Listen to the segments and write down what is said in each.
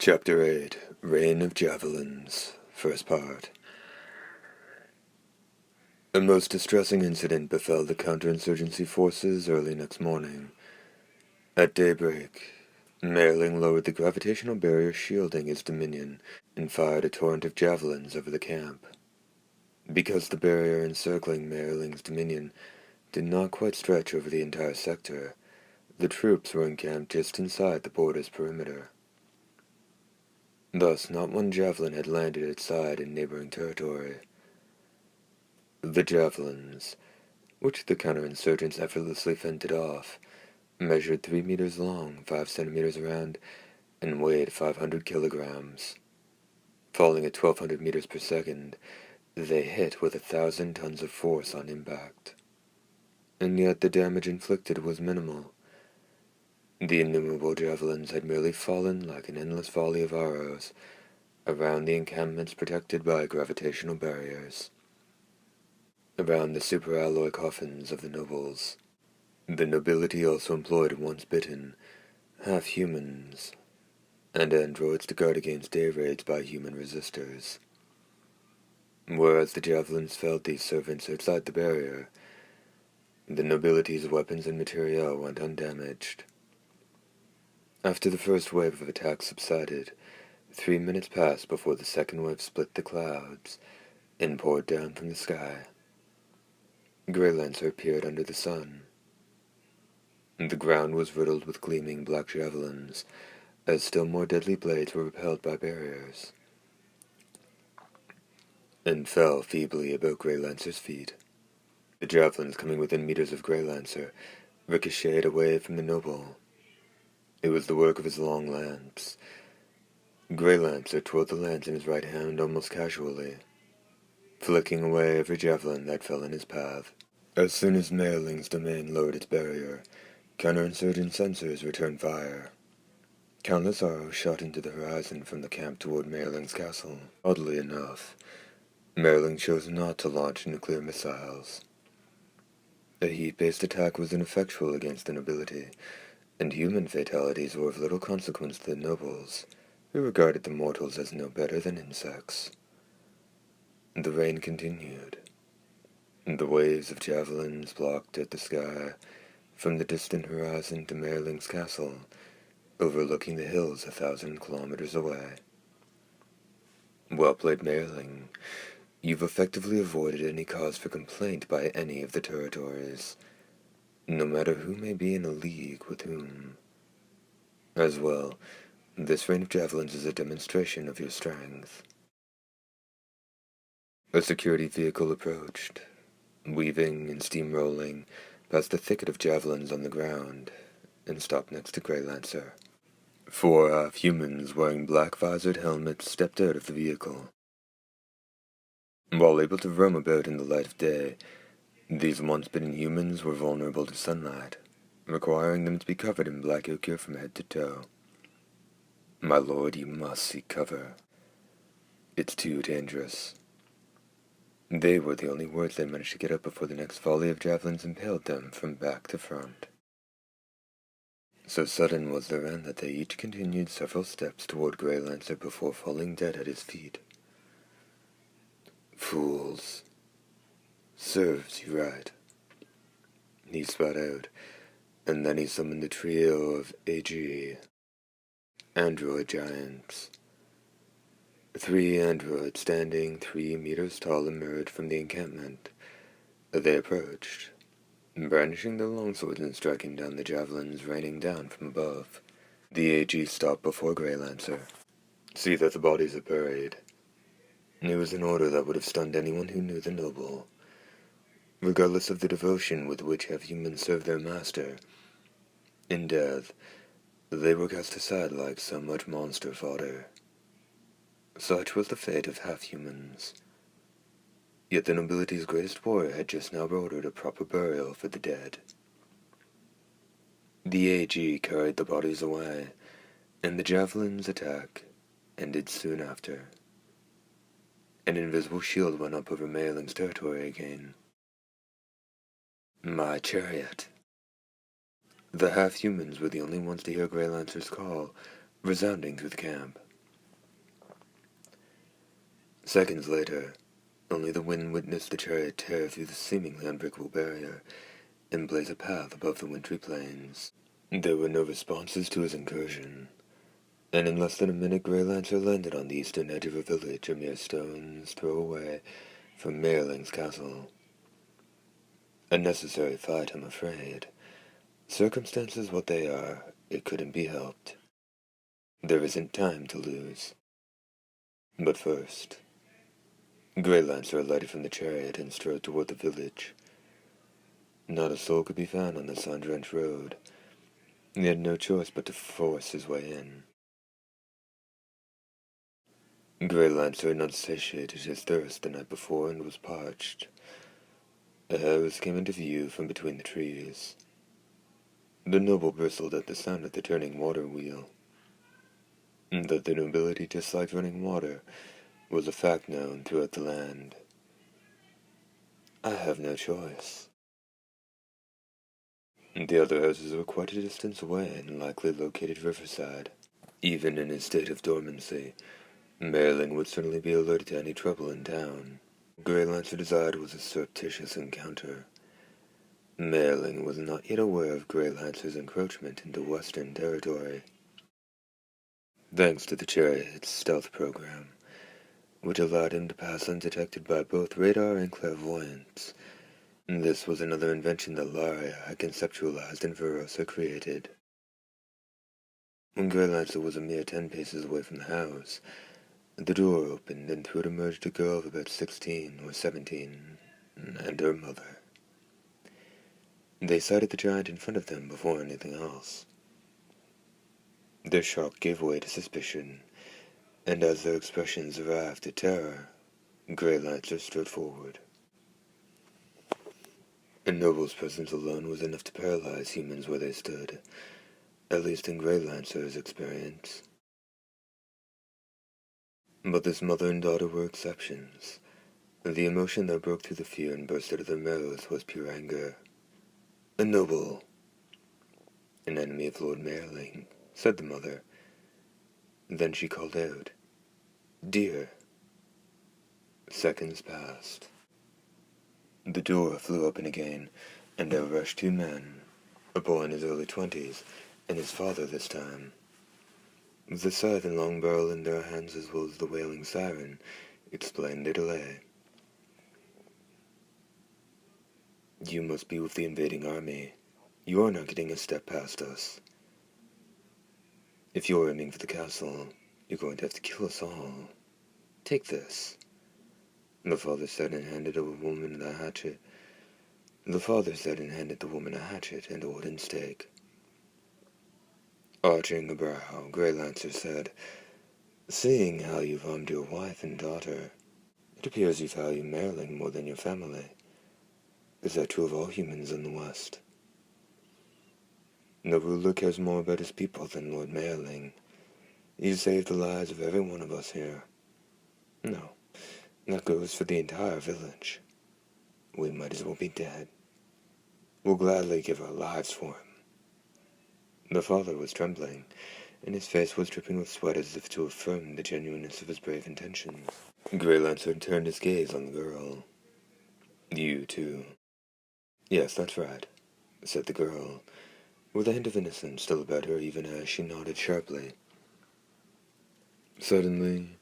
Chapter 8, Rain of Javelins, First Part. A most distressing incident befell the counterinsurgency forces early next morning. At daybreak, Merling lowered the gravitational barrier shielding his dominion and fired a torrent of javelins over the camp. Because the barrier encircling Merling's dominion did not quite stretch over the entire sector, the troops were encamped just inside the border's perimeter. Thus, not one javelin had landed at side in neighboring territory. The javelins, which the counterinsurgents effortlessly fended off, measured 3 meters long, 5 centimeters around, and weighed 500 kilograms. Falling at 1,200 meters per second, they hit with 1,000 tons of force on impact. And yet the damage inflicted was minimal. The innumerable javelins had merely fallen like an endless volley of arrows around the encampments protected by gravitational barriers, around the superalloy coffins of the nobles. The nobility also employed once bitten, half-humans, and androids to guard against day raids by human resistors. Whereas the javelins felled these servants outside the barrier, the nobility's weapons and materiel went undamaged. After the first wave of attacks subsided, 3 minutes passed before the second wave split the clouds and poured down from the sky. Greylancer appeared under the sun. The ground was riddled with gleaming black javelins, as still more deadly blades were repelled by barriers, and fell feebly about Greylancer's feet. The javelins coming within meters of Greylancer ricocheted away from the noble. It was the work of his long lance. Greylancer twirled the lance in his right hand almost casually, flicking away every javelin that fell in his path. As soon as Merling's domain lowered its barrier, counterinsurgent sensors returned fire. Countless arrows shot into the horizon from the camp toward Merling's castle. Oddly enough, Merling chose not to launch nuclear missiles. A heat-based attack was ineffectual against the nobility, and human fatalities were of little consequence to the nobles, who regarded the mortals as no better than insects. The rain continued. The waves of javelins blocked at the sky from the distant horizon to Merling's castle, overlooking the hills 1,000 kilometers away. Well played, Merling. You've effectively avoided any cause for complaint by any of the territories, no matter who may be in a league with whom. As well, this rain of javelins is a demonstration of your strength. A security vehicle approached, weaving and steamrolling past a thicket of javelins on the ground, and stopped next to Greylancer. 4 half-humans wearing black-visored helmets stepped out of the vehicle. While able to roam about in the light of day, these once-bitten humans were vulnerable to sunlight, requiring them to be covered in black ochre from head to toe. My lord, you must seek cover. It's too dangerous. They were the only words they managed to get up before the next volley of javelins impaled them from back to front. So sudden was their end that they each continued several steps toward Greylancer before falling dead at his feet. Fools. Serves you right. He spat out, and then he summoned the trio of AG, android giants. 3 androids standing 3 meters tall emerged from the encampment. They approached, brandishing their longswords and striking down the javelins raining down from above. The AG stopped before Greylancer. See that the bodies are buried. It was an order that would have stunned anyone who knew the noble. Regardless of the devotion with which half-humans served their master, in death, they were cast aside like so much monster fodder. Such was the fate of half-humans. Yet the nobility's greatest warrior had just now ordered a proper burial for the dead. The AG carried the bodies away, and the javelin's attack ended soon after. An invisible shield went up over Merling's territory again. My chariot. The half-humans were the only ones to hear Greylancer's call, resounding through the camp. Seconds later, only the wind witnessed the chariot tear through the seemingly unbreakable barrier and blaze a path above the wintry plains. There were no responses to his incursion, and in less than a minute Greylancer landed on the eastern edge of a village a mere stone's throw away from Merling's castle. A necessary fight, I'm afraid. Circumstances what they are, it couldn't be helped. There isn't time to lose. But first, Greylancer alighted from the chariot and strode toward the village. Not a soul could be found on the sun-drenched road. He had no choice but to force his way in. Greylancer had not satiated his thirst the night before and was parched. A hares came into view from between the trees. The noble bristled at the sound of the turning water wheel. That the nobility disliked running water was a fact known throughout the land. I have no choice. The other houses were quite a distance away and likely located riverside. Even in his state of dormancy, Merlin would certainly be alerted to any trouble in town. Greylancer desired was a surreptitious encounter. Merlin was not yet aware of Greylancer's encroachment into Western territory. Thanks to the chariot's stealth program, which allowed him to pass undetected by both radar and clairvoyance, this was another invention that Laria had conceptualized and Verosa created. When Greylancer was a mere 10 paces away from the house, the door opened and through it emerged a girl of about 16 or 17, and her mother. They sighted the giant in front of them before anything else. Their shock gave way to suspicion, and as their expressions arrived at terror, Greylancer strode forward. A noble's presence alone was enough to paralyze humans where they stood, at least in Greylancer's experience. But this mother and daughter were exceptions. The emotion that broke through the fear and burst out of their mouths was pure anger. A noble, an enemy of Lord Merling, said the mother. Then she called out, "Dear." Seconds passed. The door flew open again, and out rushed 2 men, a boy in his early 20s, and his father this time. The scythe and long barrel in their hands as well as the wailing siren explained their delay. "You must be with the invading army. You are not getting a step past us. If you're aiming for the castle, you're going to have to kill us all. Take this." The father said and handed the woman a hatchet. The father said and handed the woman a hatchet and a wooden stake. Arching a brow, Greylancer said, "Seeing how you've harmed your wife and daughter, it appears you value Merlin more than your family. Is that true of all humans in the West? No ruler cares more about his people than Lord Merlin. He saved the lives of every one of us here. No, that goes for the entire village. We might as well be dead. We'll gladly give our lives for him." The father was trembling, and his face was dripping with sweat as if to affirm the genuineness of his brave intentions. Greylancer turned his gaze on the girl. "You, too." "Yes, that's right," said the girl, with a hint of innocence still about her even as she nodded sharply. Suddenly,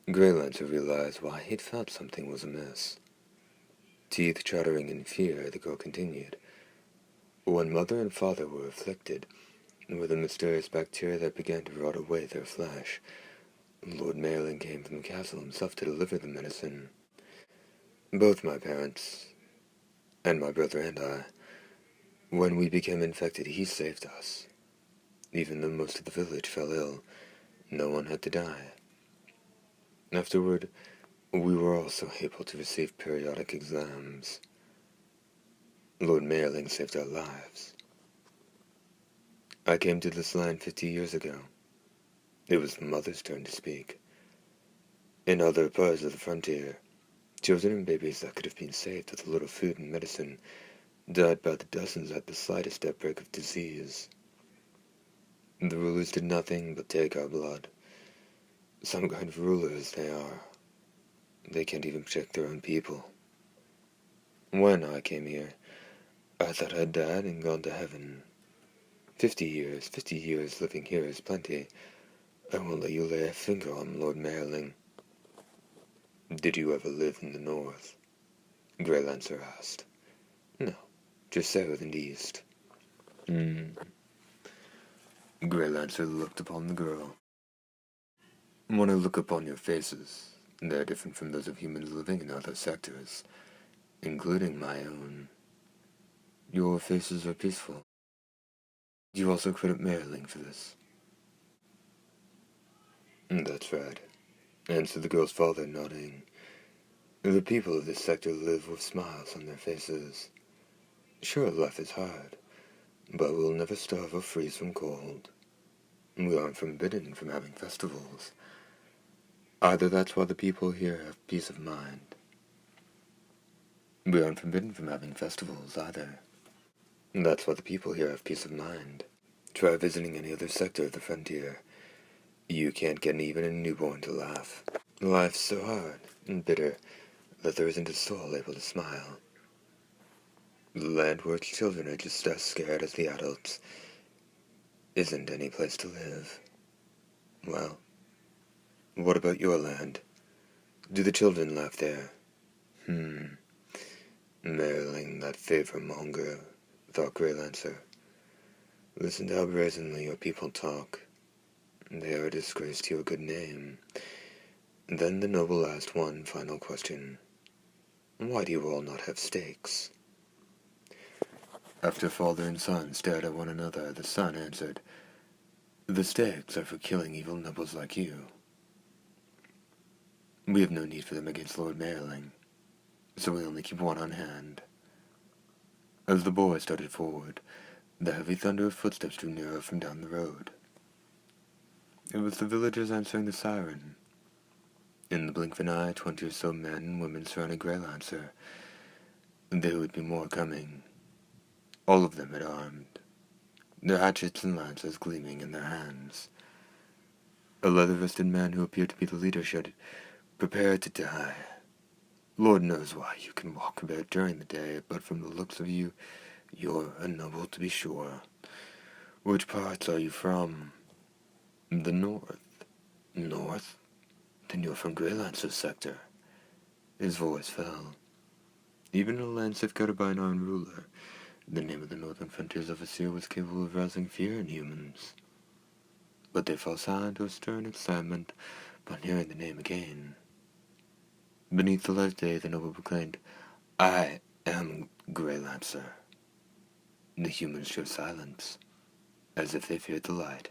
Greylancer realized why he'd felt something was amiss. Teeth chattering in fear, the girl continued. When mother and father were afflicted with a mysterious bacteria that began to rot away their flesh, Lord Merlin came from the castle himself to deliver the medicine. Both my parents, and my brother and I, when we became infected, he saved us. Even though most of the village fell ill, no one had to die. Afterward, we were also able to receive periodic exams. Lord Merlin saved our lives. I came to this land 50 years ago. It was the mother's turn to speak. In other parts of the frontier, children and babies that could have been saved with a little food and medicine died by the dozens at the slightest outbreak of disease. The rulers did nothing but take our blood. Some kind of rulers they are. They can't even protect their own people. When I came here, I thought I'd died and gone to heaven. 50 years living here is plenty. I won't let you lay a finger on Lord Merling. Did you ever live in the north? Greylancer asked. No, just south and east. Greylancer looked upon the girl. When I look upon your faces, they're different from those of humans living in other sectors, including my own. Your faces are peaceful. Do you also credit Merling for this? That's right, answered the girl's father, nodding. The people of this sector live with smiles on their faces. Sure, life is hard, but we'll never starve or freeze from cold. We aren't forbidden from having festivals. Either that's why the people here have peace of mind. We aren't forbidden from having festivals, either. That's why the people here have peace of mind. Try visiting any other sector of the frontier. You can't get even a newborn to laugh. Life's so hard and bitter that there isn't a soul able to smile. The land where its children are just as scared as the adults isn't any place to live. Well, what about your land? Do the children laugh there? Merling, that favor-monger, thought Greylancer. Listen to how brazenly your people talk. They are a disgrace to your good name. Then the noble asked one final question. Why do you all not have stakes? After father and son stared at one another, the son answered, The stakes are for killing evil nobles like you. We have no need for them against Lord Merling, so we only keep one on hand. As the boy started forward, the heavy thunder of footsteps drew nearer from down the road. It was the villagers answering the siren. In the blink of an eye, 20 or so men and women surrounded Greylancer. There would be more coming. All of them had armed, their hatchets and lances gleaming in their hands. A leather-vested man who appeared to be the leader shouted, Prepare to die. Lord knows why you can walk about during the day, but from the looks of you, you're a noble to be sure. Which parts are you from? The north. North? Then you're from Greylancer's sector. His voice fell. Even in a land safeguarded by an iron ruler, the name of the northern frontiers officer was capable of rousing fear in humans. But they fell silent to a stern excitement upon hearing the name again. Beneath the light of day, the noble proclaimed, I am Greylancer. The humans showed silence, as if they feared the light.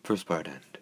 First part end.